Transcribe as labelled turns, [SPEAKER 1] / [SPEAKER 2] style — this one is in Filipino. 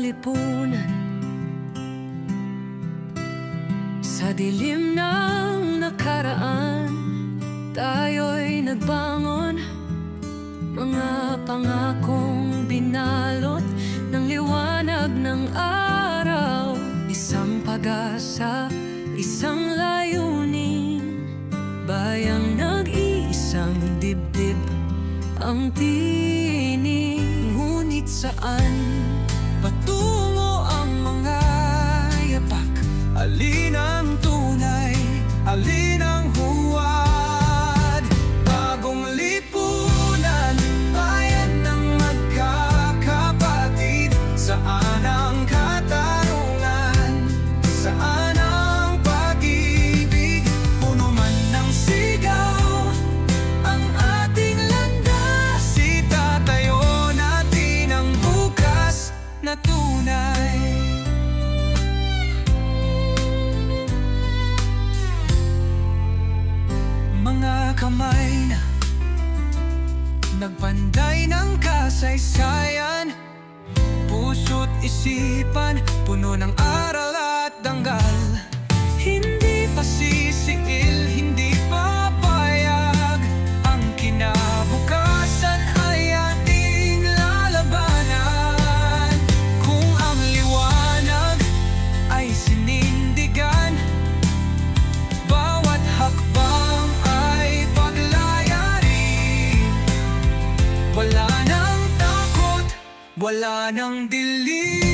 [SPEAKER 1] lipunan. Sa dilim ng nakaraan, tayo'y nagbangon. Mga pangakong binalot ng liwanag ng araw. Isang pag-asa, isang layunin, bayang nag-iisang dibdib ang tinig. Ngunit saan patungo ang mga yapak? Alin ang tunay, alin ang huwad? Bagong lipunan, bayan ng magkakapatid. Saan ang katarungan? Saan ang pag-ibig? Puno man ng sigaw ang ating landas. Itatayo natin ang bukas na tunay. Mga kamay na nagpanday ng kasaysayan, puso't isipan puno ng aral at danggal. Hindi pa sisiil, hindi papayag, ang kinabukasan ay ating lalabanan. Kung ang liwanag ay sinindigan, bawat hakbang ay paglayarin. Wala nang takot, wala nang dilim.